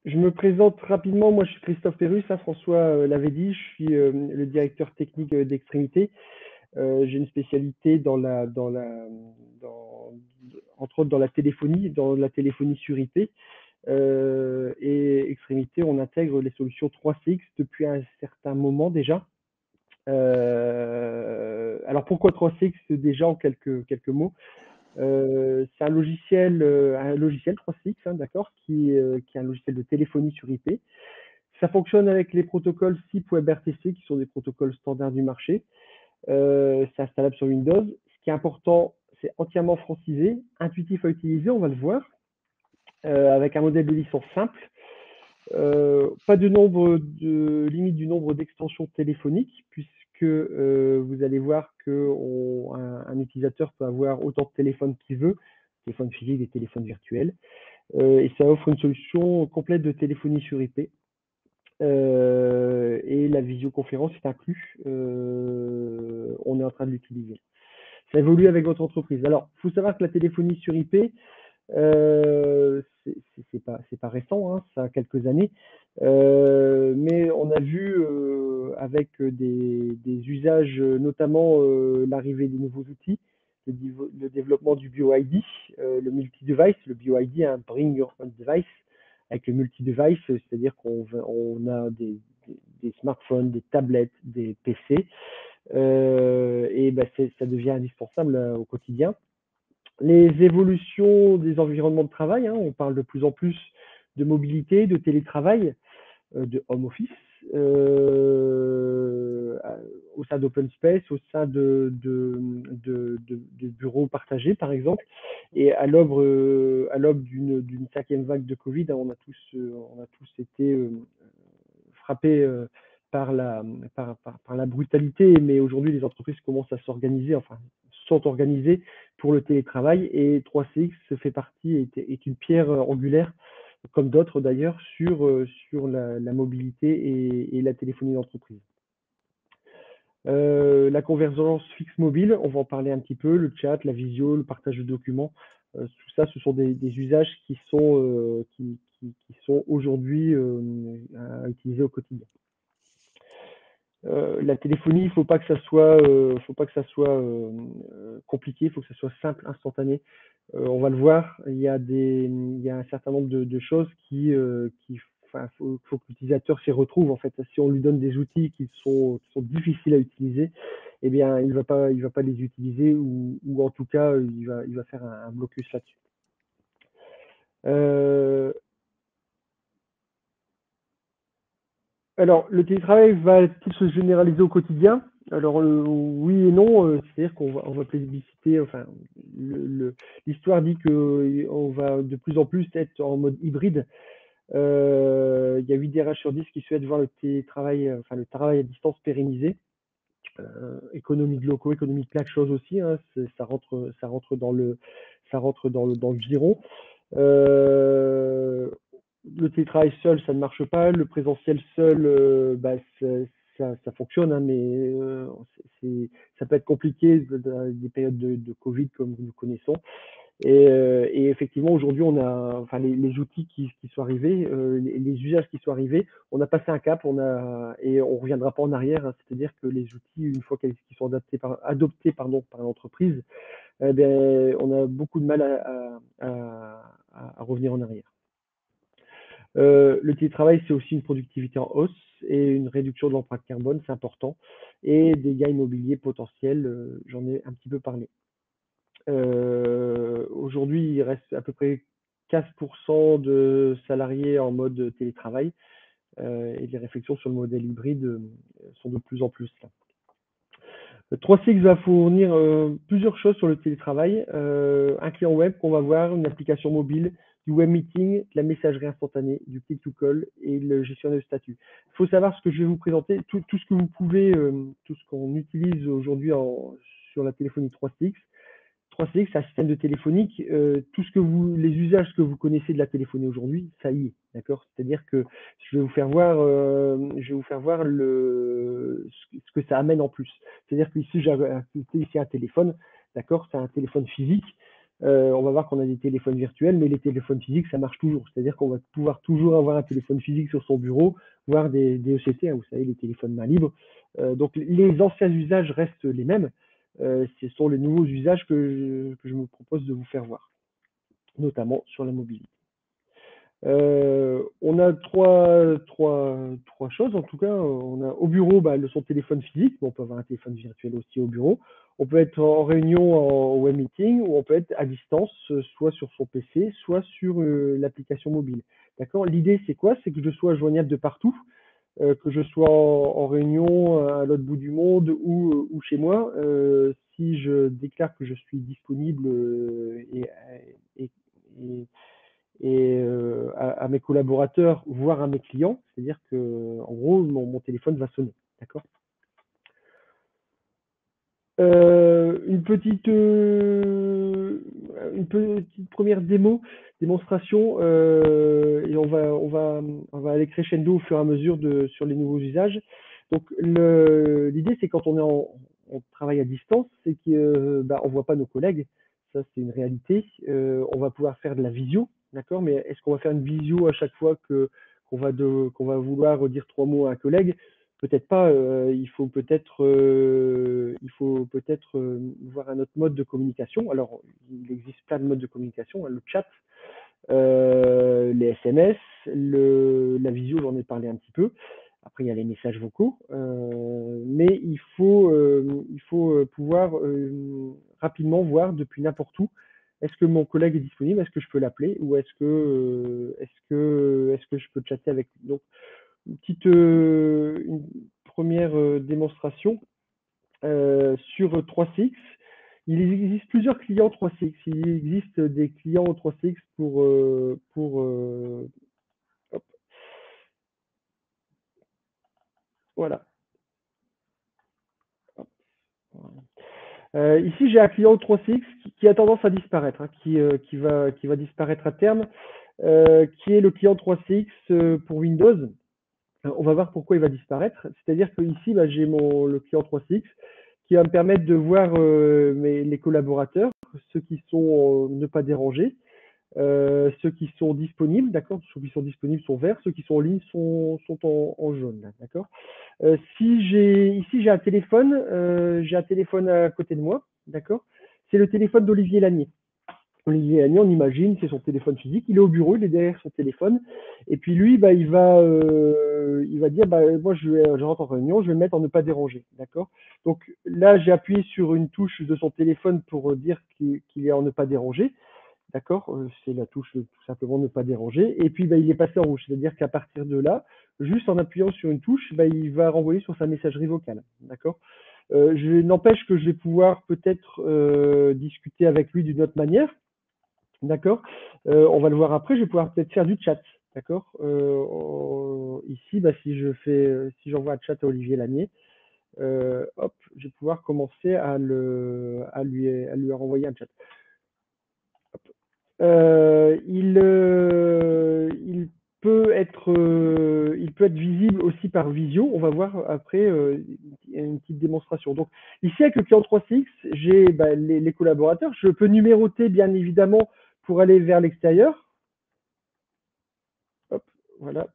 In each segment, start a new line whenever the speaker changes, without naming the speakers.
Je me présente rapidement, moi je suis Christophe Pérus, hein, François l'avait dit, je suis le directeur technique d'Extrémité. J'ai une spécialité dans, entre autres dans la téléphonie sur IP. Et Extrémité, on intègre les solutions 3CX depuis un certain moment déjà. Alors pourquoi 3CX déjà en quelques mots? C'est un logiciel 3CX, hein, d'accord, qui est un logiciel de téléphonie sur IP. Ça fonctionne avec les protocoles SIP WebRTC, qui sont des protocoles standards du marché. C'est installable sur Windows. Ce qui est important, c'est entièrement francisé, intuitif à utiliser, on va le voir, avec un modèle de licence simple. Pas de limite du nombre d'extensions téléphoniques, puisque vous allez voir qu'un utilisateur peut avoir autant de téléphones qu'il veut, téléphones physiques, des téléphones virtuels, et ça offre une solution complète de téléphonie sur IP. Et la visioconférence est inclus. On est en train de l'utiliser. Ça évolue avec votre entreprise. Alors, il faut savoir que la téléphonie sur IP, c'est pas récent, hein, ça a quelques années. Mais on a vu avec des usages, notamment l'arrivée des nouveaux outils, le développement du BioID, le multi-device, le BioID, un Bring Your Own Device, avec le multi-device, c'est-à-dire qu'on a des smartphones, des tablettes, des PC, et ben ça devient indispensable au quotidien. Les évolutions des environnements de travail, hein, on parle de plus en plus de mobilité, de télétravail, de home office, euh, au sein d'open space, au sein de bureaux partagés, par exemple. Et à l'aube d'une cinquième vague de Covid, hein, on a tous été frappés par la brutalité, mais aujourd'hui, les entreprises commencent à s'organiser, enfin, sont organisées pour le télétravail, et 3CX fait partie, est une pierre angulaire, comme d'autres d'ailleurs, sur la mobilité et la téléphonie d'entreprise. La convergence fixe-mobile, on va en parler un petit peu, le chat, la visio, le partage de documents, tout ça, ce sont des usages qui sont aujourd'hui à utiliser au quotidien. La téléphonie, faut pas que ça soit compliqué, il faut que ça soit simple, instantané. On va le voir, il y a un certain nombre de choses enfin, faut que l'utilisateur s'y retrouve en fait. Si on lui donne des outils qui sont difficiles à utiliser, eh bien, il va pas les utiliser ou en tout cas, il va faire un blocus là-dessus. Euh, Alors, le télétravail va-t-il se généraliser au quotidien? Alors, oui et non, c'est-à-dire on va plébisciter, enfin, l'histoire dit qu'on va de plus en plus être en mode hybride. Il y a 8 DRH sur 10 qui souhaitent voir le télétravail, enfin, le travail à distance pérennisé. Économie de locaux, économie de plein de choses aussi, hein, ça rentre dans le giron. Euh, le télétravail seul, ça ne marche pas. Le présentiel seul, bah, ça fonctionne, hein, mais ça peut être compliqué dans des périodes de Covid comme nous connaissons. Et effectivement, aujourd'hui, on a, enfin, les outils qui sont arrivés, les usages qui sont arrivés, on a passé un cap, et on reviendra pas en arrière, hein. C'est-à-dire que les outils, une fois qu'ils sont adoptés, pardon, par l'entreprise, eh bien, on a beaucoup de mal à revenir en arrière. Le télétravail, c'est aussi une productivité en hausse et une réduction de l'empreinte carbone, c'est important, et des gains immobiliers potentiels, j'en ai un petit peu parlé. Aujourd'hui, il reste à peu près 15% de salariés en mode télétravail, et les réflexions sur le modèle hybride sont de plus en plus là. 3CX va fournir plusieurs choses sur le télétravail. Un client web qu'on va voir, une application mobile, du web meeting, de la messagerie instantanée, du click to call et le gestionnaire de statut. Il faut savoir ce que je vais vous présenter, tout ce que vous pouvez, tout ce qu'on utilise aujourd'hui sur la téléphonie 3CX. 3CX, c'est un système de téléphonique. Les usages que vous connaissez de la téléphonie aujourd'hui, ça y est, d'accord. C'est-à-dire que je vais vous faire voir ce que ça amène en plus. C'est-à-dire qu'ici, j'ai ici un téléphone, d'accord. C'est un téléphone physique. On va voir qu'on a des téléphones virtuels, mais les téléphones physiques, ça marche toujours. C'est-à-dire qu'on va pouvoir toujours avoir un téléphone physique sur son bureau, voire des ECT, hein, vous savez, les téléphones main libre. Donc les anciens usages restent les mêmes. Ce sont les nouveaux usages que je me propose de vous faire voir, notamment sur la mobilité. On a trois choses en tout cas. On a au bureau bah, son téléphone physique, mais on peut avoir un téléphone virtuel aussi au bureau. On peut être en réunion en web meeting ou on peut être à distance, soit sur son PC, soit sur l'application mobile. D'accord? L'idée c'est quoi? C'est que je sois joignable de partout, que je sois en réunion à l'autre bout du monde ou chez moi. Si je déclare que je suis disponible et, et à mes collaborateurs, voire à mes clients. C'est-à-dire que, en gros, mon téléphone va sonner. D'accord. Une petite première démonstration, et on va aller crescendo au fur et à mesure sur les nouveaux usages. Donc, l'idée, c'est quand on travaille à distance, c'est qu'on bah, on voit pas nos collègues. Ça, c'est une réalité. On va pouvoir faire de la visio, d'accord, mais est-ce qu'on va faire une visio à chaque fois qu'on va vouloir dire trois mots à un collègue? Peut-être pas, il faut peut-être voir un autre mode de communication. Alors, il existe plein de modes de communication, hein, le chat, les SMS, la visio, j'en ai parlé un petit peu. Après, il y a les messages vocaux, mais il faut pouvoir rapidement voir depuis n'importe où. Est-ce que mon collègue est disponible? Est-ce que je peux l'appeler? Ou est-ce que je peux chatter avec lui? Donc, une première démonstration sur 3CX. Il existe plusieurs clients 3CX. Il existe des clients 3CX hop, voilà. Hop, voilà. Ici, j'ai un client 3CX qui a tendance à disparaître, hein, qui va disparaître à terme, qui est le client 3CX pour Windows. On va voir pourquoi il va disparaître. C'est-à-dire que ici, bah, j'ai le client 3CX qui va me permettre de voir les collaborateurs, ceux qui sont ne pas déranger, ceux qui sont disponibles, d'accord. Ceux qui sont disponibles sont verts, ceux qui sont en ligne sont en jaune, d'accord. Ici j'ai un téléphone à côté de moi, d'accord. C'est le téléphone d'Olivier Lanier. Olivier Agnan, on imagine, c'est son téléphone physique. Il est au bureau, il est derrière son téléphone. Et puis lui, bah, il va dire, bah, moi, je rentre en réunion, je vais me mettre en ne pas déranger. D'accord. Donc là, j'ai appuyé sur une touche de son téléphone pour dire qu'il est en ne pas déranger. D'accord. C'est la touche tout simplement ne pas déranger. Et puis, bah, il est passé en rouge. C'est-à-dire qu'à partir de là, juste en appuyant sur une touche, bah, il va renvoyer sur sa messagerie vocale. D'accord. N'empêche que je vais pouvoir peut-être discuter avec lui d'une autre manière. D'accord. On va le voir après, je vais pouvoir peut-être faire du chat. D'accord. Ici, bah, si j'envoie un chat à Olivier Lanier, hop, je vais pouvoir commencer à lui renvoyer un chat. Il peut être visible aussi par visio. On va voir après une petite démonstration. Donc ici avec le client 3CX, j'ai bah, les collaborateurs. Je peux numéroter bien évidemment pour aller vers l'extérieur. Hop, voilà.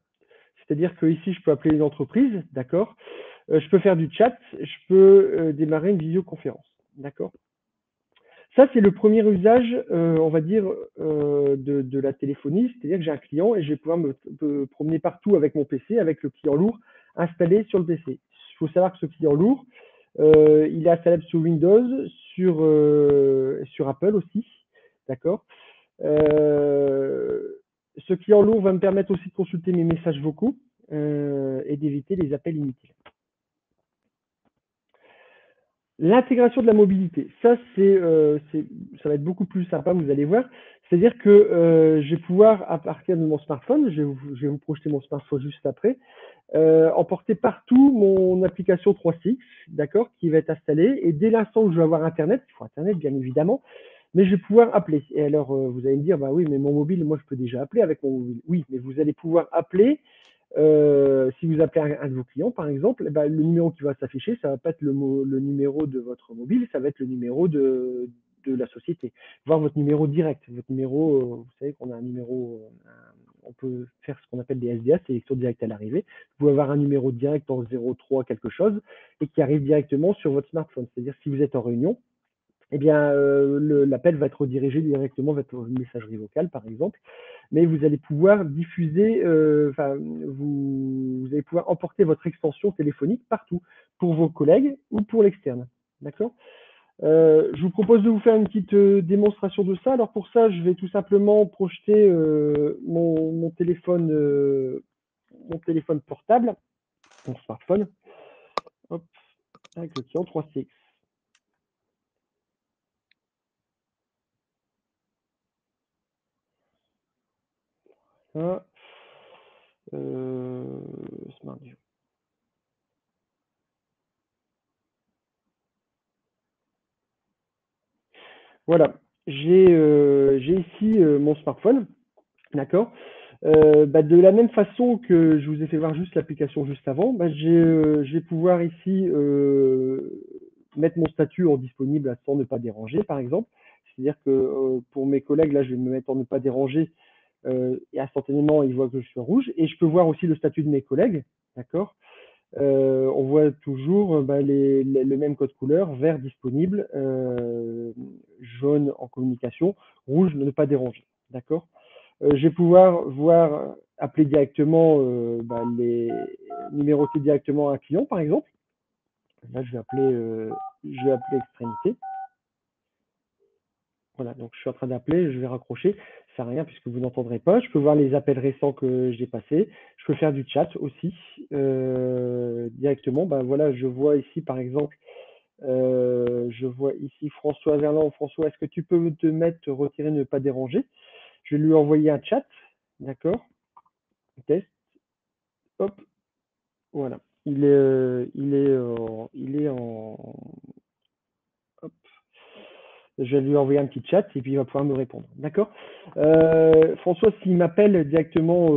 C'est-à-dire que ici je peux appeler une entreprise, d'accord. Je peux faire du chat, je peux démarrer une visioconférence, d'accord. Ça, c'est le premier usage, on va dire, de la téléphonie. C'est-à-dire que j'ai un client et je vais pouvoir me promener partout avec mon PC, avec le client lourd installé sur le PC. Il faut savoir que ce client lourd, il est installable sur Windows, sur Apple aussi. D'accord. Ce client lourd va me permettre aussi de consulter mes messages vocaux et d'éviter les appels inutiles. L'intégration de la mobilité, ça va être beaucoup plus sympa, vous allez voir. C'est-à-dire que je vais pouvoir, à partir de mon smartphone, je vais vous projeter mon smartphone juste après, emporter partout mon application 3CX, d'accord, qui va être installée. Et dès l'instant où je vais avoir Internet, il faut Internet bien évidemment, mais je vais pouvoir appeler. Et alors, vous allez me dire, bah oui, mais mon mobile, moi je peux déjà appeler avec mon mobile. Oui, mais vous allez pouvoir appeler si vous appelez un de vos clients, par exemple, le numéro qui va s'afficher, ça va pas être le numéro de votre mobile, ça va être le numéro de la société, voir votre numéro direct. Votre numéro, vous savez qu'on a un numéro, on peut faire ce qu'on appelle des SDA, sélection directe à l'arrivée. Vous pouvez avoir un numéro direct en 03 quelque chose et qui arrive directement sur votre smartphone. C'est-à-dire si vous êtes en réunion, eh bien, l'appel va être redirigé directement vers votre messagerie vocale, par exemple, mais vous allez pouvoir diffuser, vous allez pouvoir emporter votre extension téléphonique partout, pour vos collègues ou pour l'externe. D'accord? Je vous propose de vous faire une petite démonstration de ça. Alors pour ça, je vais tout simplement projeter mon téléphone portable, mon smartphone, hop, avec le client 3CX. Ça, Smart View. Voilà, j'ai ici mon smartphone, d'accord. De la même façon que je vous ai fait voir juste l'application juste avant, je vais pouvoir ici mettre mon statut en disponible à sans ne pas déranger, par exemple. C'est-à-dire que pour mes collègues, là, je vais me mettre en ne pas déranger et instantanément, ils voient que je suis en rouge. Et je peux voir aussi le statut de mes collègues, d'accord. On voit toujours le même code couleur, vert disponible, jaune en communication, rouge ne pas déranger, d'accord. Je vais pouvoir voir appeler directement, numéroter directement un client, par exemple. Là, je vais appeler Extrémité. Voilà, donc je suis en train d'appeler, je vais raccrocher. Ça sert à rien puisque vous n'entendrez pas. Je peux voir les appels récents que j'ai passés. Je peux faire du chat aussi directement. Voilà, je vois ici par exemple, je vois ici François Verland. François, est-ce que tu peux te mettre retirer ne pas déranger? Je vais lui envoyer un chat, d'accord? Test, hop, voilà. Il est en, hop. Je vais lui envoyer un petit chat et puis il va pouvoir me répondre. D'accord? François, s'il m'appelle directement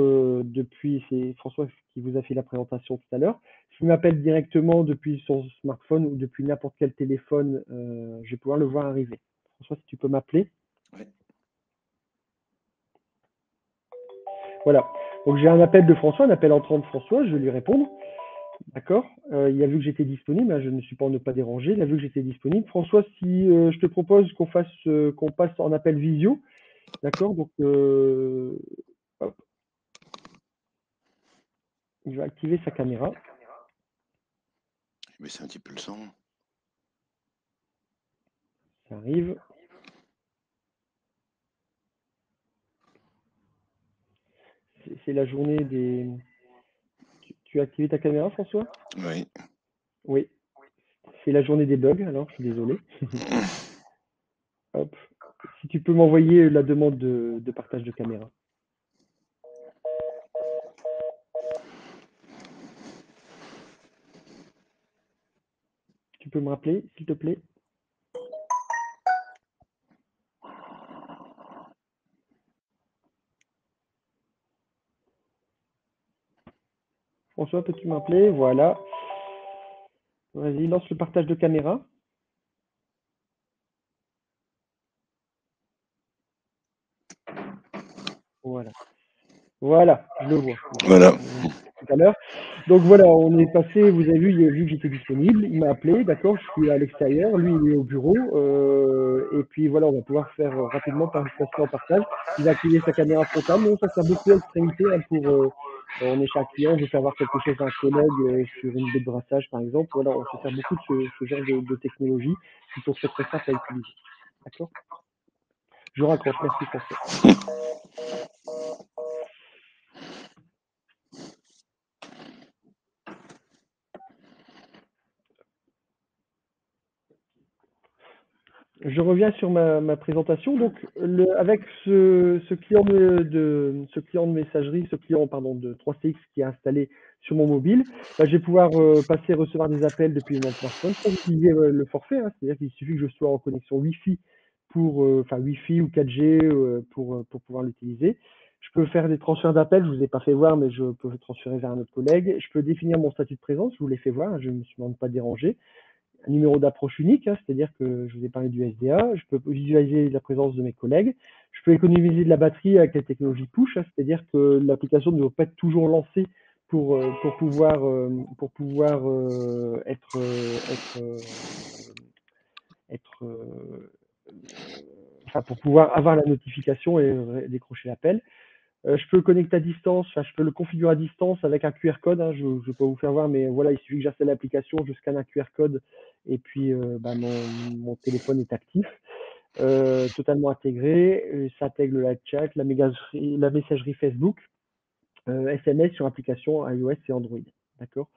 c'est François qui vous a fait la présentation tout à l'heure. S'il m'appelle directement depuis son smartphone ou depuis n'importe quel téléphone, je vais pouvoir le voir arriver. François, si tu peux m'appeler.
Ouais.
Voilà. Donc j'ai un appel de François, un appel entrant de François, je vais lui répondre. D'accord. Il a vu que j'étais disponible, hein, je ne suis pas en ne pas déranger. Il a vu que j'étais disponible. François, si je te propose qu'on passe en appel visio, d'accord. Donc, hop, il va activer sa caméra.
Mais c'est un petit peu le son.
Ça arrive. C'est la journée des. Tu as activé ta caméra, François?
Oui.
Oui. C'est la journée des bugs. Alors, je suis désolé. Hop. Si tu peux m'envoyer la demande de partage de caméra. Tu peux me rappeler, s'il te plaît? François, peux-tu m'appeler? Voilà. Vas-y, lance le partage de caméra. Voilà. Voilà, je le vois.
Voilà.
Tout à l'heure. Donc voilà, on est passé, vous avez vu, il a vu que j'étais disponible, il m'a appelé, d'accord, je suis à l'extérieur, lui il est au bureau, et puis voilà, on va pouvoir faire rapidement passer en partage. Il va activer sa caméra frontale, mais ça sert beaucoup à l'extrémité hein, on est chez un client, on veut faire voir quelque chose à un collègue sur une baie de brassage par exemple, voilà, on se sert beaucoup de ce genre de technologies qui sont très très simples à utiliser. D'accord? Je raccroche, merci François. Je reviens sur ma présentation. Donc, avec ce client de messagerie, ce client pardon, de 3CX qui est installé sur mon mobile, je vais pouvoir passer recevoir des appels depuis mon smartphone sans utiliser le forfait. Hein. C'est-à-dire qu'il suffit que je sois en connexion Wi-Fi Wi-Fi ou 4G pour pouvoir l'utiliser. Je peux faire des transferts d'appels, je vous ai pas fait voir, mais je peux transférer vers un autre collègue. Je peux définir mon statut de présence, je vous l'ai fait voir, je ne me suis même pas dérangé. un numéro d'approche unique, hein, c'est-à-dire que je vous ai parlé du SDA, je peux visualiser la présence de mes collègues, je peux économiser de la batterie avec la technologie push, hein, c'est-à-dire que l'application ne doit pas être toujours lancée pour pouvoir être enfin, pour pouvoir avoir la notification et décrocher l'appel. Je peux le connecter à distance, enfin, je peux le configurer à distance avec un QR code, hein, je ne vais pas vous faire voir, mais voilà, il suffit que j'installe l'application, je scanne un QR code et puis bah, mon téléphone est actif, totalement intégré. Ça intègre le live chat, la messagerie Facebook, SMS sur application iOS et Android. D'accord.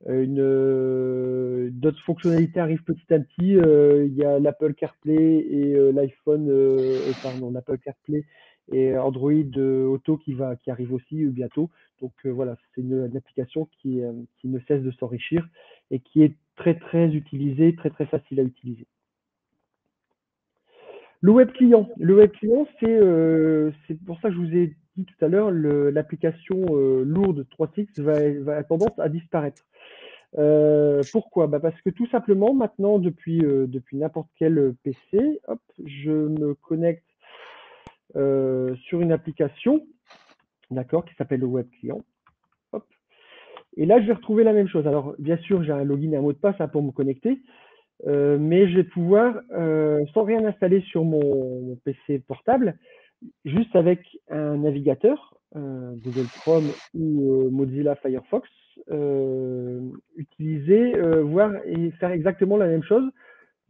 D'autres fonctionnalités arrivent petit à petit. Il y a l'Apple CarPlay et l'Apple CarPlay et Android Auto qui arrive aussi bientôt. Donc voilà, c'est une application qui ne cesse de s'enrichir et qui est très très utilisée, très très facile à utiliser. Le web client, c'est pour ça que je vous ai dit tout à l'heure, l'application lourde 3.6 va avoir tendance à disparaître. Pourquoi? Bah parce que tout simplement, maintenant, depuis n'importe quel PC, hop, je me connecte sur une application, d'accord, qui s'appelle le web client. Hop. Et là, je vais retrouver la même chose. Alors, bien sûr, j'ai un login et un mot de passe, hein, pour me connecter, mais je vais pouvoir, sans rien installer sur mon PC portable, juste avec un navigateur, Google Chrome ou Mozilla Firefox, utiliser, voir et faire exactement la même chose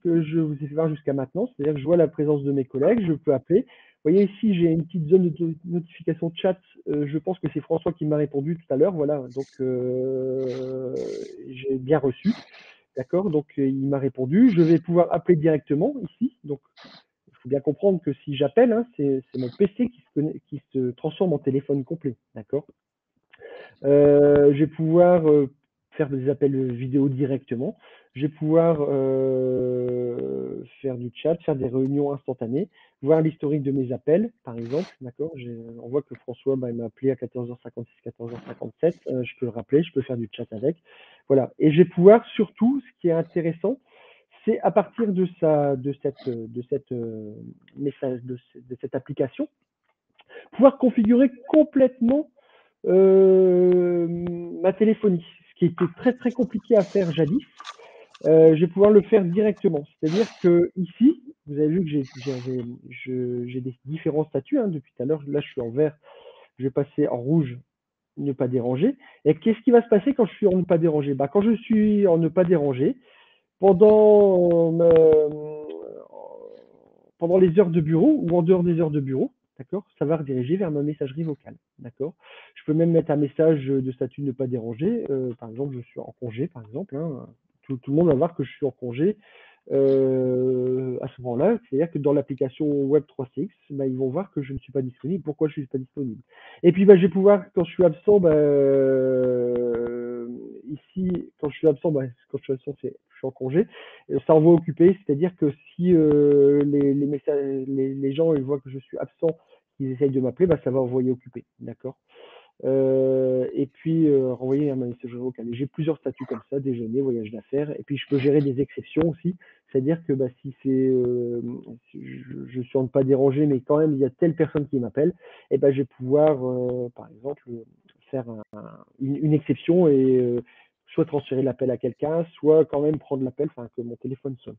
que je vous ai fait voir jusqu'à maintenant. C'est-à-dire que je vois la présence de mes collègues, je peux appeler. Vous voyez ici, j'ai une petite zone de notification de chat. Je pense que c'est François qui m'a répondu tout à l'heure. Voilà, donc j'ai bien reçu. D'accord, donc il m'a répondu. Je vais pouvoir appeler directement ici. Donc il faut bien comprendre que si j'appelle, hein, c'est mon PC qui se transforme en téléphone complet. D'accord. Je vais pouvoir faire des appels vidéo directement. Je vais pouvoir faire du chat, faire des réunions instantanées, voir l'historique de mes appels, par exemple. D'accord. On voit que François, bah, il m'a appelé à 14h56, 14h57. Je peux le rappeler, je peux faire du chat avec. Voilà. Et je vais pouvoir surtout, ce qui est intéressant, c'est à partir de cette application, pouvoir configurer complètement ma téléphonie, ce qui était très très compliqué à faire jadis. Je vais pouvoir le faire directement. C'est-à-dire que ici, vous avez vu que j'ai des différents statuts, hein, depuis tout à l'heure. Là, je suis en vert, je vais passer en rouge, ne pas déranger. Et qu'est-ce qui va se passer quand je suis en ne pas déranger? Bah, quand je suis en ne pas déranger, pendant, pendant les heures de bureau ou en dehors des heures de bureau, d'accord, ça va rediriger vers ma messagerie vocale, d'accord. Je peux même mettre un message de statut ne pas déranger. Par exemple, je suis en congé, par exemple, hein. Tout le monde va voir que je suis en congé à ce moment-là. C'est-à-dire que dans l'application Web3CX, bah, ils vont voir que je ne suis pas disponible. Pourquoi je ne suis pas disponible? Et puis, bah, je vais pouvoir, quand je suis absent, bah, ici, quand je suis absent, bah, quand je suis absent, je suis en congé. Ça envoie occupé, c'est-à-dire que si les gens ils voient que je suis absent, ils essayent de m'appeler, bah, ça va envoyer occupé, d'accord. Et puis renvoyer un message vocal. J'ai plusieurs statuts comme ça, déjeuner, voyage d'affaires, et puis je peux gérer des exceptions aussi, c'est-à-dire que bah, si je suis en ne pas déranger, mais quand même il y a telle personne qui m'appelle, et ben je vais pouvoir par exemple faire une exception et soit transférer l'appel à quelqu'un, soit quand même prendre l'appel, enfin que mon téléphone sonne.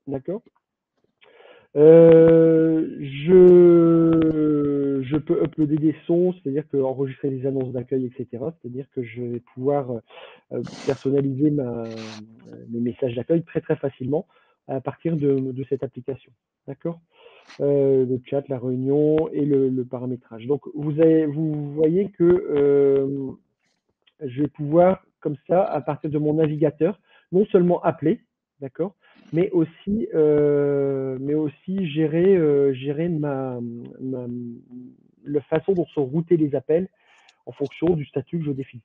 D'accord. Je peux uploader des sons, c'est-à-dire que enregistrer des annonces d'accueil, etc. C'est-à-dire que je vais pouvoir personnaliser mes messages d'accueil très très facilement à partir de cette application. D'accord. Le chat, la réunion et le paramétrage. Donc vous voyez que je vais pouvoir, comme ça, à partir de mon navigateur, non seulement appeler, d'accord, mais aussi gérer la façon dont sont routés les appels en fonction du statut que je définis.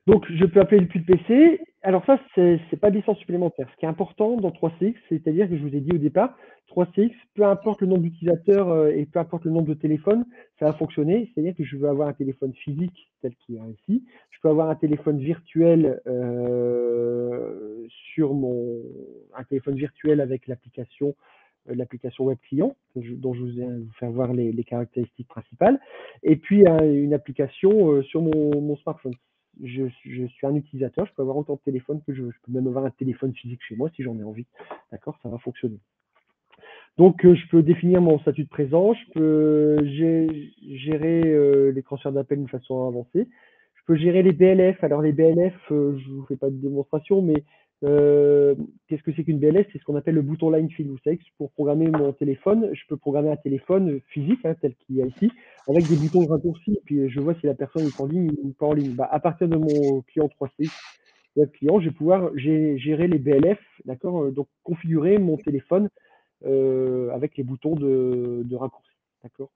Donc, je peux appeler depuis le PC. Alors ça, c'est pas de licence supplémentaire. Ce qui est important dans 3CX, c'est-à-dire que je vous ai dit au départ, 3CX, peu importe le nombre d'utilisateurs et peu importe le nombre de téléphones, ça va fonctionner. C'est-à-dire que je veux avoir un téléphone physique tel qu'il est ici. Je peux avoir un téléphone virtuel un téléphone virtuel avec l'application web client, dont je vous ai fait voir les caractéristiques principales, et puis une application sur mon smartphone. Je suis un utilisateur, je peux avoir autant de téléphones que je veux. Je peux même avoir un téléphone physique chez moi si j'en ai envie. D'accord, ça va fonctionner. Donc, je peux définir mon statut de présent, je peux gérer les transferts d'appels d'une façon avancée. Je peux gérer les BLF. Alors, les BLF, je ne vous fais pas de démonstration, mais qu'est-ce que c'est qu'une BLF? C'est ce qu'on appelle le bouton line fill. Vous savez que pour programmer mon téléphone, je peux programmer un téléphone physique, hein, tel qu'il y a ici, avec des boutons de raccourci. Et puis, je vois si la personne est en ligne ou pas en ligne. Bah, à partir de mon client 3CX, web client, je vais pouvoir gérer les BLF, d'accord? Donc, configurer mon téléphone avec les boutons de raccourci. D'accord.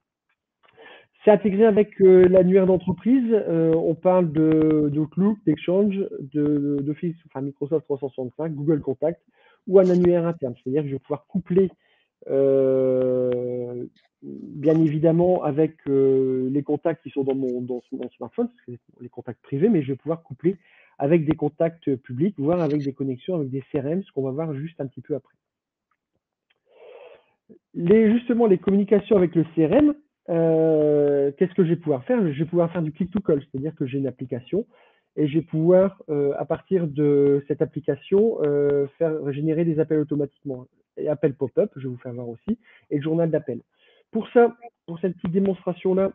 C'est intégré avec l'annuaire d'entreprise. On parle d'Outlook, d'Exchange, d'Office, enfin Microsoft 365, Google Contact ou un annuaire interne. C'est-à-dire que je vais pouvoir coupler bien évidemment avec les contacts qui sont dans mon smartphone, parce que les contacts privés, mais je vais pouvoir coupler avec des contacts publics, voire avec des connexions avec des CRM, ce qu'on va voir juste un petit peu après. Justement, les communications avec le CRM, qu'est-ce que je vais pouvoir faire? Je vais pouvoir faire du click-to-call, c'est-à-dire que j'ai une application et je vais pouvoir, à partir de cette application, faire générer des appels automatiquement. Et appels pop-up, je vais vous faire voir aussi, et le journal d'appel. Pour ça, pour cette petite démonstration-là,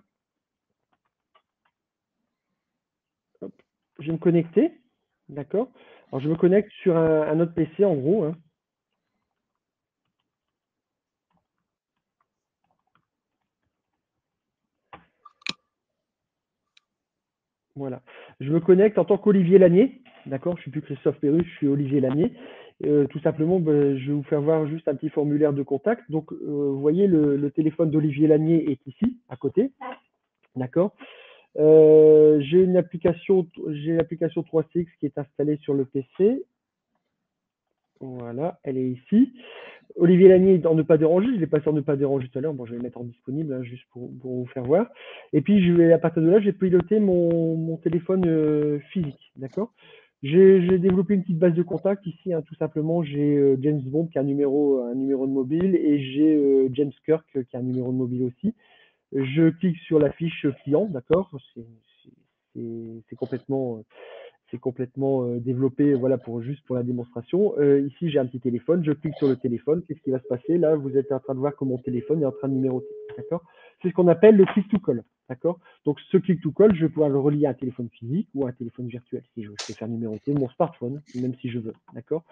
je vais me connecter, d'accord? Alors, je me connecte sur un autre PC en gros, hein. Voilà. Je me connecte en tant qu'Olivier Lanier. D'accord, je ne suis plus Christophe Perruche, je suis Olivier Lanier. Tout simplement, je vais vous faire voir juste un petit formulaire de contact. Donc, vous voyez, le téléphone d'Olivier Lanier est ici, à côté. D'accord. J'ai l'application 3CX qui est installée sur le PC. Voilà, elle est ici. Olivier Lanier en ne pas déranger, je l'ai passé en ne pas déranger tout à l'heure. Bon, je vais le mettre en disponible hein, juste pour vous faire voir. Et puis, à partir de là, j'ai piloté mon téléphone physique. D'accord. J'ai développé une petite base de contact ici. Hein, tout simplement, j'ai James Bond qui a un numéro de mobile et j'ai James Kirk qui a un numéro de mobile aussi. Je clique sur la fiche client. D'accord. C'est complètement développé, voilà, juste pour la démonstration. Ici, j'ai un petit téléphone, je clique sur le téléphone, qu'est-ce qui va se passer? Là, vous êtes en train de voir que mon téléphone est en train de numéroter, d'accord? C'est ce qu'on appelle le click to call, d'accord? Donc, ce click to call, je vais pouvoir le relier à un téléphone physique ou à un téléphone virtuel, si je veux. Je peux faire numéroter mon smartphone, même si je veux, d'accord?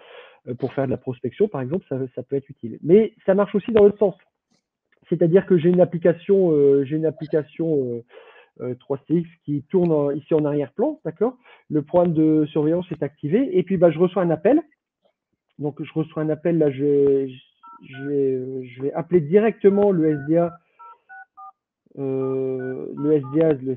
Pour faire de la prospection, par exemple, ça peut être utile. Mais ça marche aussi dans l'autre sens. C'est-à-dire que j'ai une application 3CX qui tourne ici en arrière-plan, d'accord? Le point de surveillance est activé et puis bah, je reçois un appel. Donc je reçois un appel, là je vais appeler directement le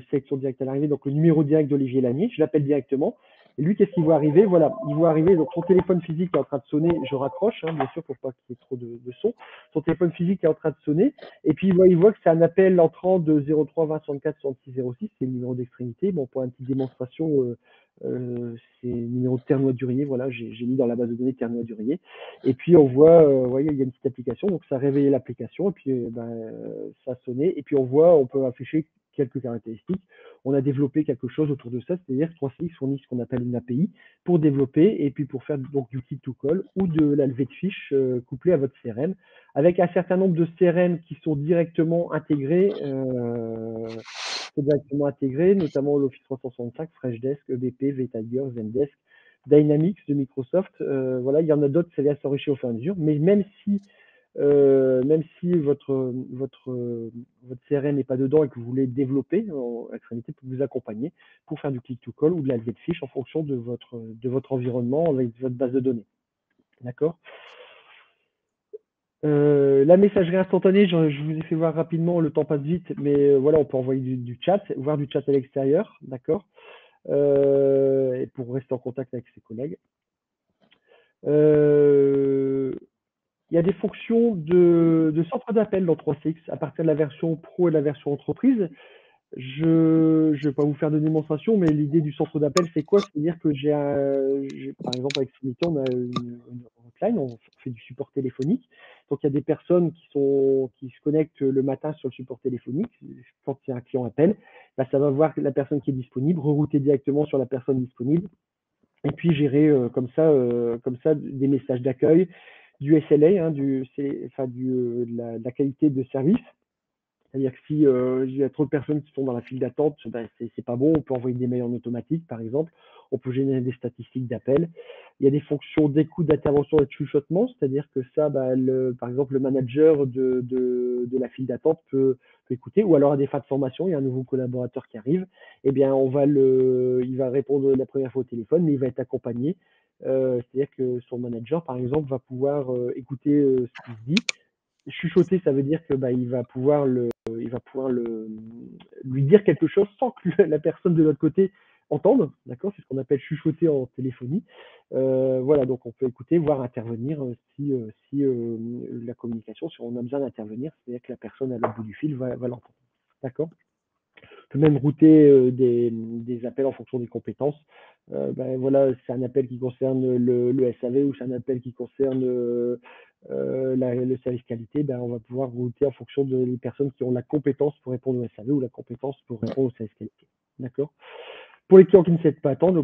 sélection directe à l'arrivée, donc le numéro direct d'Olivier Lanier, je l'appelle directement. Et lui, qu'est-ce qu'il voit arriver? Voilà, il voit arriver, donc son téléphone physique est en train de sonner, je raccroche, hein, bien sûr, pour pas qu'il y ait trop de son. Son téléphone physique est en train de sonner, et puis il voit que c'est un appel entrant de 03 20 64 66 06, c'est le numéro d'extrémité. Bon, pour une petite démonstration, c'est le numéro de Ternois Durier, voilà, j'ai mis dans la base de données Ternois Durier. Et puis on voit, vous voyez, il y a une petite application, donc ça a réveillé l'application, et puis ça a sonné, et puis on peut afficher quelques caractéristiques. On a développé quelque chose autour de ça, c'est-à-dire que 3CX fournit ce qu'on appelle une API pour développer et puis pour faire donc du click to call ou de la levée de fiches couplée à votre CRM, avec un certain nombre de CRM qui sont directement intégrés, notamment l'Office 365, Freshdesk, EBP, vTiger, Zendesk, Dynamics de Microsoft. Voilà, il y en a d'autres, ça vient s'enrichir au fur et à mesure. Mais même si votre CRM n'est pas dedans et que vous voulez développer, Extremity peut vous accompagner pour faire du click-to-call ou de la levée de fiches en fonction de votre environnement avec votre base de données. D'accord. La messagerie instantanée, je vous ai fait voir rapidement, le temps passe vite, mais voilà, on peut envoyer du chat, voir du chat à l'extérieur, d'accord. et pour rester en contact avec ses collègues. Euh, il y a des fonctions de centre d'appel dans 3CX à partir de la version pro et de la version entreprise. Je vais pas vous faire de démonstration, mais l'idée du centre d'appel, c'est quoi? C'est-à-dire que par exemple, avec Finity, on a une hotline, on fait du support téléphonique. Donc, il y a des personnes qui se connectent le matin sur le support téléphonique. Quand il y a un client appelle, bah, ça va voir la personne qui est disponible, rerouter directement sur la personne disponible, et puis gérer comme ça des messages d'accueil, du SLA, hein, de la qualité de service. C'est-à-dire que si il y a trop de personnes qui sont dans la file d'attente, ben, c'est pas bon. On peut envoyer des mails en automatique, par exemple. On peut générer des statistiques d'appels. Il y a des fonctions d'écoute, d'intervention et de chuchotement, c'est-à-dire que ça, bah, par exemple, le manager de la file d'attente peut écouter, ou alors à des fins de formation, il y a un nouveau collaborateur qui arrive, eh bien, il va répondre la première fois au téléphone, mais il va être accompagné. C'est-à-dire que son manager, par exemple, va pouvoir écouter ce qui se dit. Chuchoter, ça veut dire que bah, il va pouvoir lui dire quelque chose sans que la personne de l'autre côté entende, d'accord? C'est ce qu'on appelle chuchoter en téléphonie. Voilà, donc on peut écouter, voire intervenir si la communication, si on a besoin d'intervenir, c'est-à-dire que la personne à l'autre bout du fil va l'entendre, d'accord? On peut même router des appels en fonction des compétences. Ben voilà, c'est un appel qui concerne le SAV ou c'est un appel qui concerne le service qualité, ben on va pouvoir router en fonction des personnes qui ont la compétence pour répondre au SAV ou la compétence pour répondre au service qualité. D'accord? Pour les clients qui ne souhaitent pas attendre,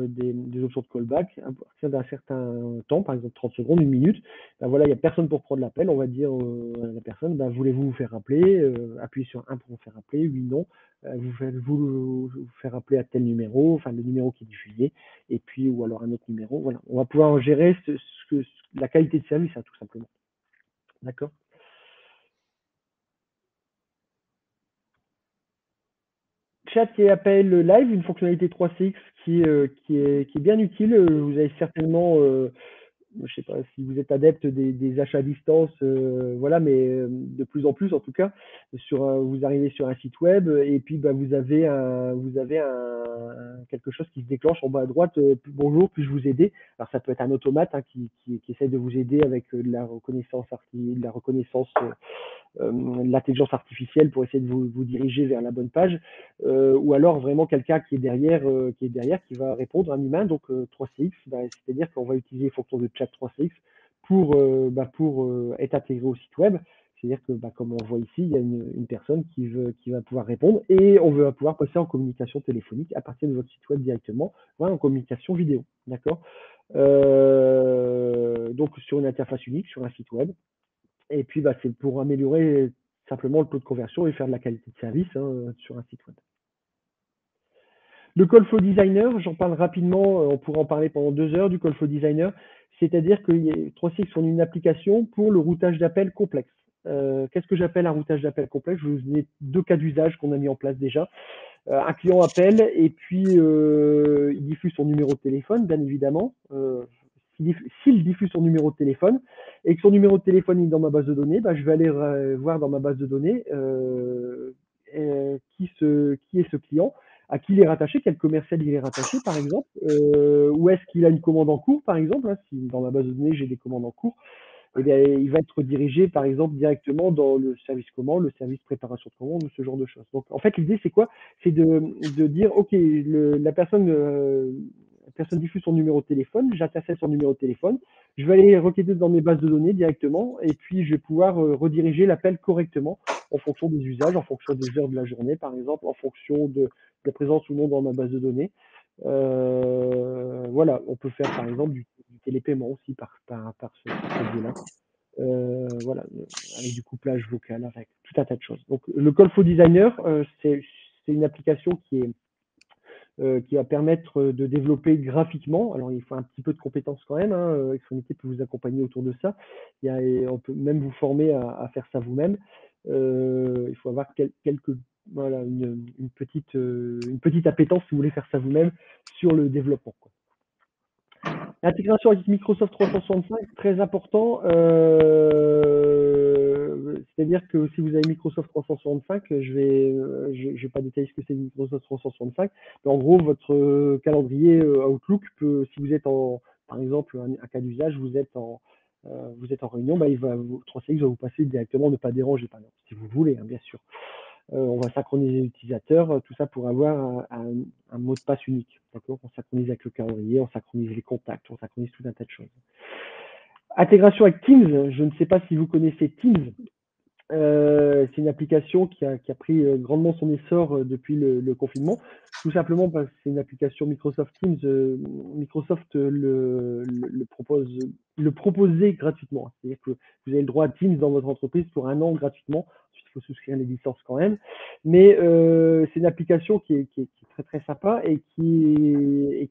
des options de callback, à partir d'un certain temps, par exemple 30 secondes, une minute, ben voilà, il n'y a personne pour prendre l'appel. On va dire à la personne, ben, voulez-vous vous faire rappeler? Appuyez sur 1 pour vous faire rappeler, oui, non. Vous faire appeler à tel numéro, enfin le numéro qui est diffusé, et puis ou alors un autre numéro. Voilà, on va pouvoir gérer la qualité de service, hein, tout simplement. D'accord? Chat et appel live, une fonctionnalité 3CX qui est bien utile. Vous avez certainement je sais pas si vous êtes adepte des achats à distance, voilà, mais de plus en plus en tout cas, vous arrivez sur un site web et puis bah, vous avez quelque chose qui se déclenche en bas à droite. Bonjour, puis-je vous aider? Alors ça peut être un automate hein, qui essaie de vous aider avec de la reconnaissance, l'intelligence artificielle pour essayer de vous diriger vers la bonne page, ou alors vraiment quelqu'un qui va répondre, un humain, donc 3CX, bah, c'est-à-dire qu'on va utiliser les fonctions de chat 3CX pour être intégré au site web. C'est-à-dire que, bah, comme on voit ici, il y a une personne qui va pouvoir répondre et on va pouvoir passer en communication téléphonique à partir de votre site web directement, voire en communication vidéo. D'accord? Donc sur une interface unique, sur un site web. Et puis, bah, c'est pour améliorer simplement le taux de conversion et faire de la qualité de service hein, sur un site web. Le Call Flow Designer, j'en parle rapidement, on pourrait en parler pendant 2 heures du Call Flow Designer, c'est-à-dire que 3CX sont une application pour le routage d'appels complexe. Qu'est-ce que j'appelle un routage d'appels complexe? Je vais vous donner 2 cas d'usage qu'on a mis en place déjà. Un client appelle et puis il diffuse son numéro de téléphone, bien évidemment. S'il diffuse son numéro de téléphone et que son numéro de téléphone est dans ma base de données, bah, je vais aller voir dans ma base de données qui est ce client, à qui il est rattaché, quel commercial il est rattaché, par exemple, où est-ce qu'il a une commande en cours, par exemple. Hein, si dans ma base de données j'ai des commandes en cours, eh bien, il va être redirigé, par exemple, directement dans le service commande, le service préparation de commande ou ce genre de choses. Donc, en fait, l'idée, c'est quoi? C'est de dire, OK, la personne diffuse son numéro de téléphone, j'intercède son numéro de téléphone, je vais aller requêter dans mes bases de données directement et puis je vais pouvoir rediriger l'appel correctement en fonction des usages, en fonction des heures de la journée, par exemple, en fonction de la présence ou non dans ma base de données. Voilà, on peut faire par exemple du télépaiement aussi par ce biais-là. Voilà, avec du couplage vocal, avec tout un tas de choses. Donc le Call Flow Designer, c'est une application qui va permettre de développer graphiquement. Alors il faut un petit peu de compétences quand même, hein, Extremity peut vous accompagner autour de ça. On peut même vous former à faire ça vous-même. Il faut avoir voilà, une petite appétence si vous voulez faire ça vous-même sur le développement, quoi. L'intégration avec Microsoft 365, très important. C'est-à-dire que si vous avez Microsoft 365, je vais pas détailler ce que c'est Microsoft 365, mais en gros, votre calendrier Outlook peut, si vous êtes par exemple, un cas d'usage, vous êtes en réunion, bah, 3CX va vous passer directement ne pas déranger, par exemple, si vous voulez, hein, bien sûr. On va synchroniser l'utilisateur, tout ça pour avoir un mot de passe unique. D'accord. On synchronise avec le calendrier, on synchronise les contacts, on synchronise tout un tas de choses. Intégration avec Teams, je ne sais pas si vous connaissez Teams. C'est une application qui a pris grandement son essor depuis le confinement, tout simplement parce que c'est une application Microsoft Teams. Microsoft le proposait gratuitement. C'est-à-dire que vous avez le droit à Teams dans votre entreprise pour 1 an gratuitement. Ensuite, il faut souscrire les licences quand même. Mais c'est une application qui est très très sympa et qui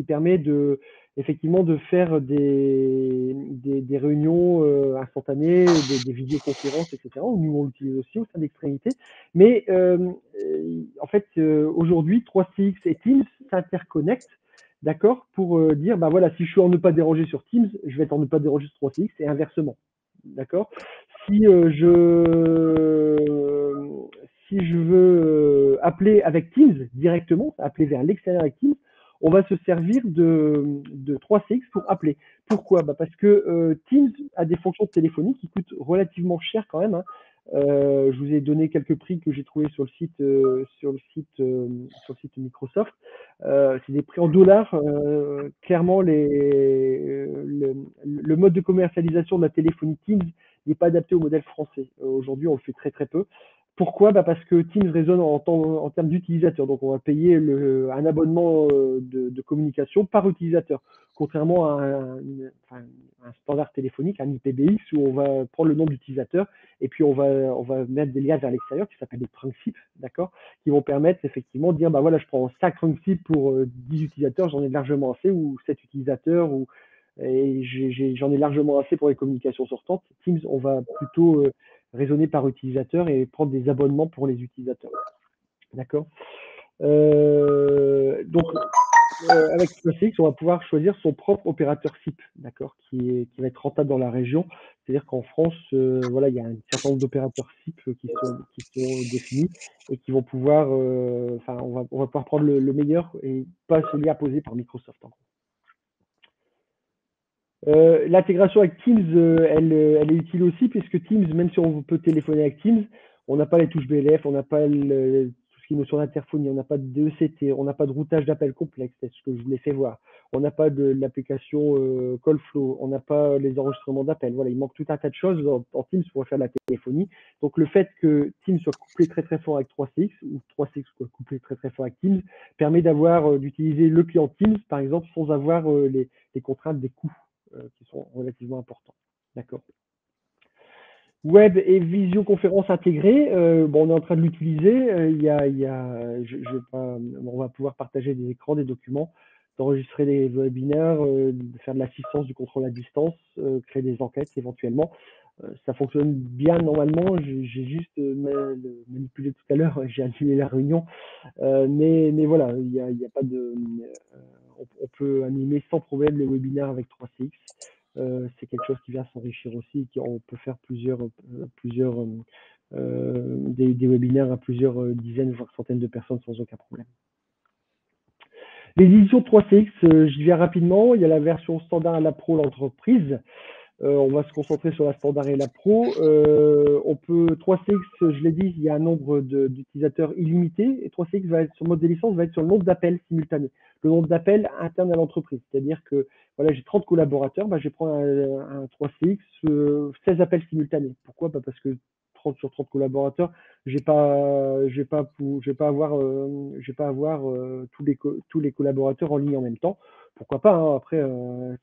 permet effectivement de faire des réunions instantanées, des vidéoconférences, etc. Nous, on l'utilise aussi au sein d'Extrémité. Mais en fait, aujourd'hui, 3CX et Teams s'interconnectent, d'accord, pour dire, bah voilà, si je suis en ne pas déranger sur Teams, je vais être en ne pas déranger sur 3CX et inversement, d'accord. Si si je veux appeler avec Teams directement, appeler vers l'extérieur avec Teams, on va se servir de 3CX pour appeler. Pourquoi? Bah parce que Teams a des fonctions de téléphonie qui coûtent relativement cher quand même, hein. Je vous ai donné quelques prix que j'ai trouvés sur le site Microsoft. C'est des prix en dollars. Clairement, le mode de commercialisation de la téléphonie Teams n'est pas adapté au modèle français. Aujourd'hui, on le fait très très peu. Pourquoi? Bah parce que Teams résonne en termes d'utilisateurs. Donc, on va payer un abonnement de communication par utilisateur. Contrairement à un standard téléphonique, un IPBX, où on va prendre le nom d'utilisateur et puis on va mettre des liens vers l'extérieur qui s'appellent des trunk SIP, d'accord, qui vont permettre effectivement de dire, bah voilà, je prends 5 trunk SIP pour 10 utilisateurs, j'en ai largement assez, ou 7 utilisateurs, et j'en ai largement assez pour les communications sortantes. Teams, on va plutôt raisonner par utilisateur et prendre des abonnements pour les utilisateurs. D'accord. Donc, avec Netflix, on va pouvoir choisir son propre opérateur SIP, d'accord, qui va être rentable dans la région. C'est-à-dire qu'en France, voilà, il y a un certain nombre d'opérateurs SIP qui sont définis et qui vont pouvoir, enfin, on va pouvoir prendre le meilleur et pas celui imposé par Microsoft. En gros. L'intégration avec Teams, elle est utile aussi puisque Teams, même si on peut téléphoner avec Teams, on n'a pas les touches BLF, on n'a pas tout ce qui est notion d'interphonie, on n'a pas de ECT, on n'a pas de routage d'appel complexe, c'est ce que je vous l'ai fait voir. On n'a pas de l'application Callflow, on n'a pas les enregistrements d'appels. Voilà, il manque tout un tas de choses en Teams pour faire de la téléphonie. Donc le fait que Teams soit couplé très très fort avec 3CX ou 3CX soit couplé très très fort avec Teams permet d'utiliser le client Teams par exemple sans avoir les contraintes des coûts qui sont relativement importants. D'accord. Web et visioconférence intégrée, bon, on est en train de l'utiliser. On va pouvoir partager des écrans, des documents, d'enregistrer des webinaires, de faire de l'assistance, du contrôle à distance, créer des enquêtes éventuellement. Ça fonctionne bien normalement. J'ai juste manipulé tout à l'heure, j'ai annulé la réunion. Mais voilà, il y a pas de. On peut animer sans problème les webinaires avec 3CX. C'est quelque chose qui vient s'enrichir aussi. On peut faire des webinaires à plusieurs dizaines, voire centaines de personnes sans aucun problème. Les éditions 3CX, j'y viens rapidement. Il y a la version standard et la pro, l'entreprise. On va se concentrer sur la standard et la pro. 3CX, je l'ai dit, il y a un nombre d'utilisateurs illimité. Et 3CX va être sur mode de licence, va être sur le nombre d'appels simultanés. Le nombre d'appels interne à l'entreprise. C'est-à-dire que voilà, j'ai 30 collaborateurs, bah, je vais prendre un 3CX, 16 appels simultanés. Pourquoi? Bah, parce que 30 sur 30 collaborateurs, je vais pas avoir tous les collaborateurs en ligne en même temps. Pourquoi pas, hein, après,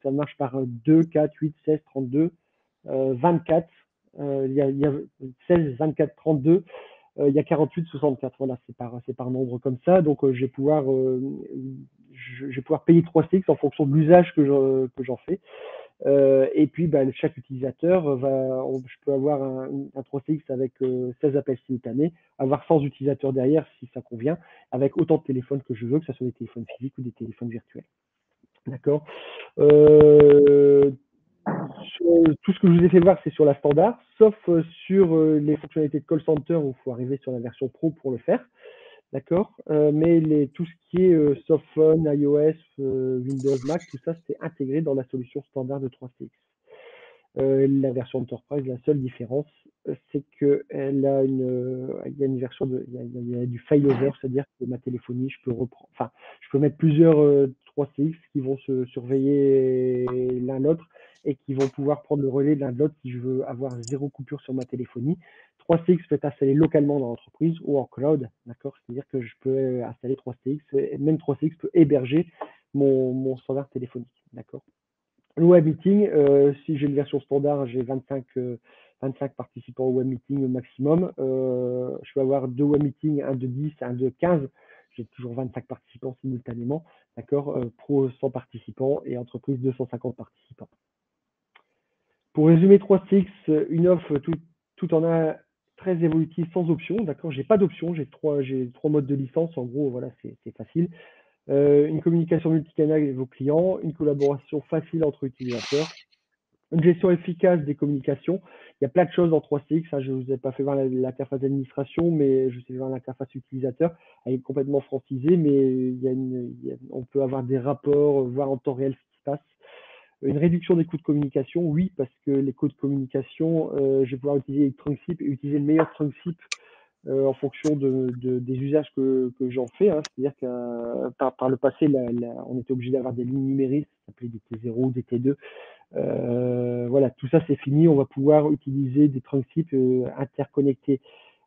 ça marche par 2, 4, 8, 16, 32, 24. Il y a 16, 24, 32. Il y a 48, 64. Voilà, c'est par nombre comme ça. Donc, je vais pouvoir payer 3CX en fonction de l'usage que j'en fais. Et puis, bah, chaque utilisateur je peux avoir un 3CX avec 16 appels simultanés, avoir 100 utilisateurs derrière si ça convient, avec autant de téléphones que je veux, que ce soit des téléphones physiques ou des téléphones virtuels. D'accord. Tout ce que je vous ai fait voir, c'est sur la standard, sauf sur les fonctionnalités de call center où il faut arriver sur la version pro pour le faire. D'accord. Mais tout ce qui est softphone, iOS, Windows, Mac, tout ça, c'est intégré dans la solution standard de 3CX. La version Enterprise, la seule différence, c'est qu'elle a il y a une version il y a du failover, c'est-à-dire que ma téléphonie, je peux reprendre, enfin, je peux mettre plusieurs 3CX qui vont se surveiller l'un l'autre et qui vont pouvoir prendre le relais de l'un de l'autre si je veux avoir zéro coupure sur ma téléphonie. 3CX peut être installé localement dans l'entreprise ou en cloud, d'accord? C'est-à-dire que je peux installer 3CX, et même 3CX peut héberger mon standard téléphonique, d'accord? Le web meeting, si j'ai une version standard, j'ai 25 participants au web meeting au maximum. Je peux avoir 2 web meetings, un de 10, un de 15. J'ai toujours 25 participants simultanément. D'accord. Pro 100 participants et entreprise 250 participants. Pour résumer 3CX, une offre tout en un très évolutive sans option. D'accord. J'ai pas d'option. J'ai trois modes de licence. En gros, voilà, c'est facile. Une communication multicanal avec vos clients, une collaboration facile entre utilisateurs, une gestion efficace des communications. Il y a plein de choses dans 3CX. Hein, je ne vous ai pas fait voir l'interface d'administration, mais je sais voir l'interface utilisateur. Elle est complètement francisée, mais on peut avoir des rapports, voir en temps réel ce qui se passe. Une réduction des coûts de communication, oui, parce que les coûts de communication, je vais pouvoir utiliser les trunkships et utiliser le meilleur trunkship en fonction des usages que j'en fais. Hein. C'est-à-dire que par le passé, on était obligé d'avoir des lignes numériques, ça s'appelait des T0, des T2. Voilà, tout ça c'est fini. On va pouvoir utiliser des trunkships interconnecter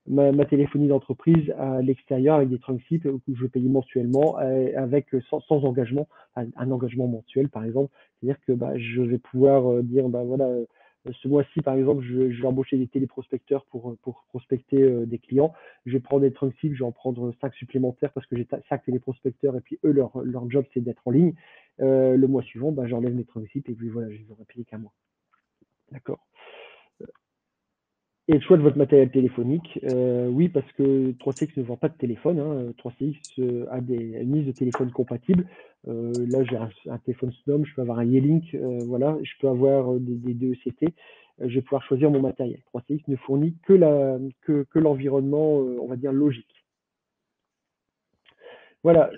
ma téléphonie d'entreprise à l'extérieur avec des trunkships que je vais payer mensuellement avec sans engagement, un engagement mensuel par exemple. C'est-à-dire que bah, je vais pouvoir dire bah voilà, ce mois-ci par exemple, je vais embaucher des téléprospecteurs pour prospecter des clients. Je vais prendre des trunkships, je vais en prendre 5 supplémentaires parce que j'ai 5 téléprospecteurs et puis eux leur job c'est d'être en ligne. Le mois suivant, bah, j'enlève mes trunkships et puis voilà, je les aurai payés qu'un mois. D'accord. Et le choix de votre matériel téléphonique, oui, parce que 3CX ne vend pas de téléphone. Hein. 3CX a une liste de téléphones compatibles. Là, j'ai un téléphone Snom, je peux avoir un Yealink, voilà, je peux avoir des 2ECT. Je vais pouvoir choisir mon matériel. 3CX ne fournit que l'environnement, on va dire, logique. Voilà,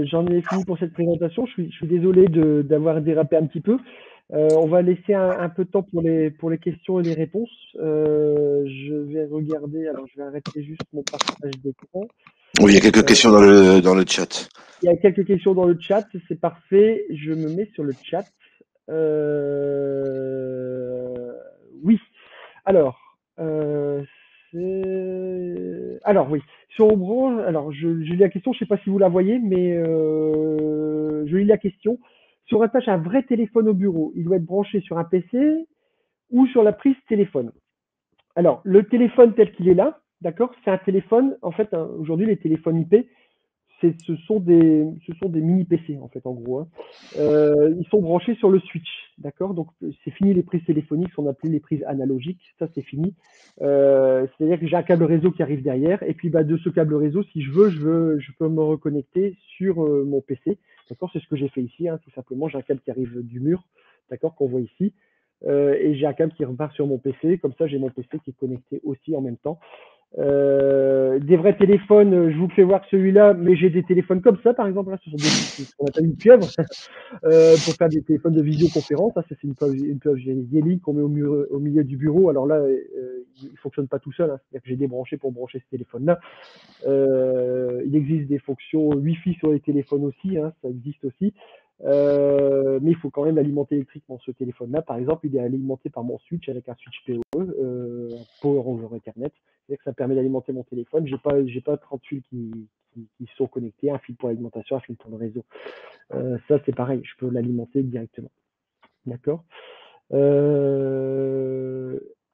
j'en ai fini pour cette présentation. Je suis désolé d'avoir dérapé un petit peu. On va laisser un peu de temps pour les questions et les réponses. Je vais regarder, alors je vais arrêter juste mon partage d'écran.
Oui, il y a quelques
Euh,
questions dans le chat.
il y a quelques questions dans le chat, c'est parfait. Je me mets sur le chat. Oui. Alors, alors oui. Sur Orange, alors je lis la question, je ne sais pas si vous la voyez, mais je lis la question. Si on attache un vrai téléphone au bureau, il doit être branché sur un PC ou sur la prise téléphone. Alors, le téléphone tel qu'il est là, d'accord, c'est un téléphone, en fait, aujourd'hui, les téléphones IP, ce sont des mini PC en fait en gros. Hein. Ils sont branchés sur le switch, d'accord. Donc c'est fini les prises téléphoniques, ce qu'on appelait les prises analogiques, ça c'est fini. C'est-à-dire que j'ai un câble réseau qui arrive derrière, et puis bah, de ce câble réseau, si je peux me reconnecter sur mon PC, d'accord. C'est ce que j'ai fait ici, hein, tout simplement. J'ai un câble qui arrive du mur, d'accord, qu'on voit ici. Et j'ai un câble qui repart sur mon PC, comme ça j'ai mon PC qui est connecté aussi en même temps. Des vrais téléphones, je vous fais voir celui-là, mais j'ai des téléphones comme ça, par exemple. Là, ce sont ce qu'on appelle une pieuvre pour faire des téléphones de visioconférence. Ça, c'est une pieuvre Yeli qu'on met au milieu du bureau. Alors là, il ne fonctionne pas tout seul. Hein. C'est-à-dire que j'ai débranché pour brancher ce téléphone-là. Il existe des fonctions Wi-Fi sur les téléphones aussi, hein, ça existe aussi. Mais il faut quand même alimenter électriquement ce téléphone-là. Par exemple, il est alimenté par mon switch avec un switch PoE, Power over Ethernet. C'est-à-dire que ça permet d'alimenter mon téléphone. J'ai pas 30 fils qui sont connectés, un fil pour l'alimentation, un fil pour le réseau. Ça, c'est pareil, je peux l'alimenter directement. D'accord.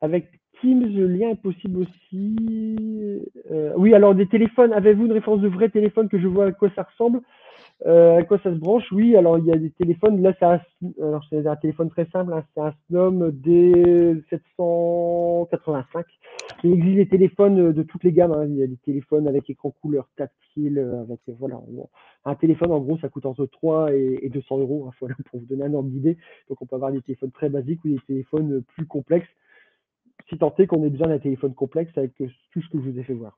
Avec Teams, le lien est possible aussi. Oui, alors des téléphones, avez-vous une référence de vrai téléphone que je vois à quoi ça ressemble? À quoi ça se branche? Oui, alors il y a des téléphones, là alors c'est un téléphone très simple, hein, c'est un Snom D785. Il existe des téléphones de toutes les gammes, hein. Il y a des téléphones avec écran couleur tactile, avec voilà, un téléphone en gros ça coûte entre 3 et 200 euros, hein, voilà, pour vous donner un ordre d'idée. Donc on peut avoir des téléphones très basiques ou des téléphones plus complexes, si tant est qu'on ait besoin d'un téléphone complexe avec tout ce que je vous ai fait voir.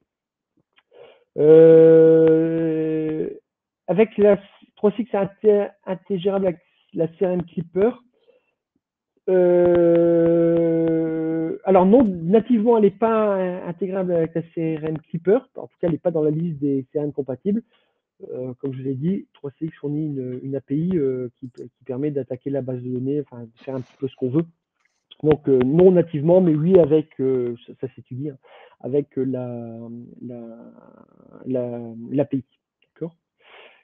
Euh, Avec la 3.6 intégrable avec la CRM Clipper. Alors non, nativement, elle n'est pas intégrable avec la CRM Clipper. En tout cas, elle n'est pas dans la liste des CRM compatibles. Comme je vous l'ai dit, 3CX fournit une API qui permet d'attaquer la base de données, enfin, de faire un petit peu ce qu'on veut. Donc non nativement, mais oui avec, ça s'étudie, hein, avec l'API. D'accord.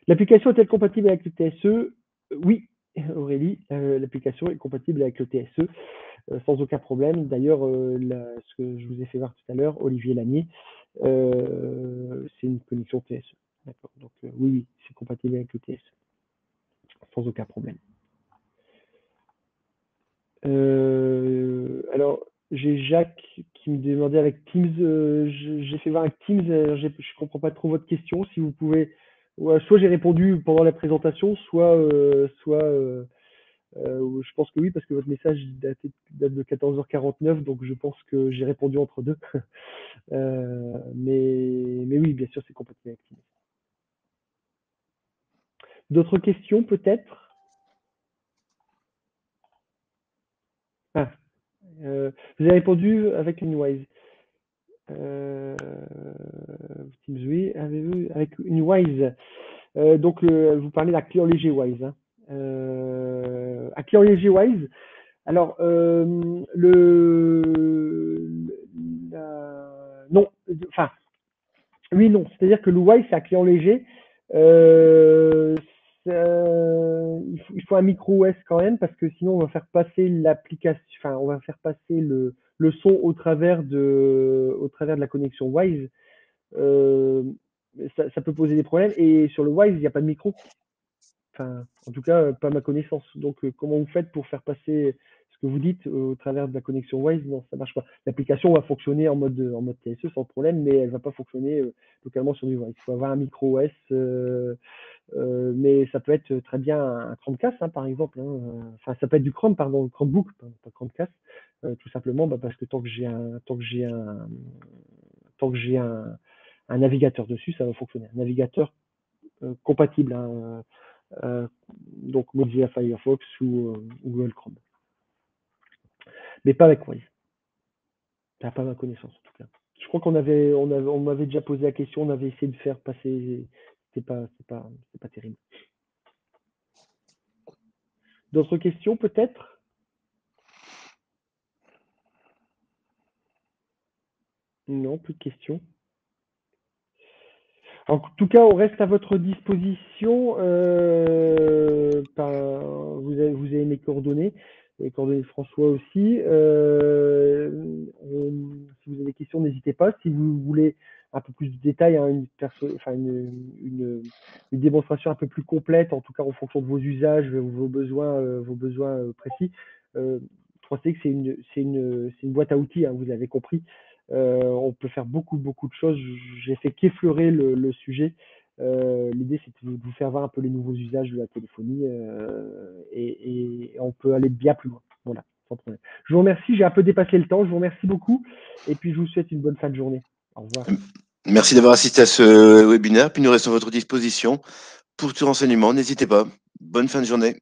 L'application est-elle compatible avec le TSE? Oui, Aurélie, l'application est compatible avec le TSE sans aucun problème. D'ailleurs, ce que je vous ai fait voir tout à l'heure, Olivier Lanier, c'est une connexion TSE. D'accord. Donc oui, oui, c'est compatible avec le TSE sans aucun problème. Alors, j'ai Jacques qui me demandait avec Teams, j'ai fait voir avec Teams, je ne comprends pas trop votre question. Si vous pouvez, ouais, soit j'ai répondu pendant la présentation, je pense que oui, parce que votre message date de 14h49, donc je pense que j'ai répondu entre deux. Mais oui, bien sûr, c'est compatible avec Teams. D'autres questions peut-être? Ah, vous avez répondu avec une Wise. Teams, oui. Avez-vous avec une Wise? Donc, vous parlez d'un client léger Wise, hein. Un client léger Wise. Alors, non, enfin, oui, non. C'est-à-dire que le Wise, c'est un client léger. Euh, il faut un micro OS quand même parce que sinon on va faire passer l'application, enfin on va faire passer le son au travers de la connexion Wise. Euh, ça peut poser des problèmes et sur le Wise il n'y a pas de micro. Enfin, en tout cas, pas à ma connaissance. Donc, comment vous faites pour faire passer ce que vous dites au travers de la connexion Wise? Non, ça marche pas. L'application va fonctionner en mode TSE sans problème, mais elle va pas fonctionner localement sur du Wise. Il faut avoir un micro OS, mais ça peut être très bien un Chromecast, hein, par exemple, hein. Enfin, ça peut être du Chrome, pardon, Chromebook, pas Chromecast, tout simplement bah, parce que tant que j'ai un navigateur dessus, ça va fonctionner. Un navigateur compatible, hein, euh, donc Mozilla Firefox ou Google Chrome. Mais pas avec Wise. Pas à ma connaissance en tout cas. Je crois on m'avait déjà posé la question, on avait essayé de faire passer, c'est pas terrible. D'autres questions peut-être? Non, plus de questions. En tout cas, on reste à votre disposition. Vous avez mes coordonnées, les coordonnées de François aussi. Si vous avez des questions, n'hésitez pas. Si vous voulez un peu plus de détails, hein, une démonstration un peu plus complète, en tout cas en fonction de vos usages, vos besoins précis. 3CX, c'est une boîte à outils, hein, vous l'avez compris. On peut faire beaucoup, beaucoup de choses. J'ai fait qu'effleurer le sujet. L'idée, c'est de vous faire voir un peu les nouveaux usages de la téléphonie et on peut aller bien plus loin. Voilà, sans problème. Je vous remercie. J'ai un peu dépassé le temps. Je vous remercie beaucoup. Et puis, je vous souhaite une bonne fin de journée. Au revoir.
Merci d'avoir assisté à ce webinaire, puis nous restons à votre disposition pour tout renseignement. N'hésitez pas. Bonne fin de journée.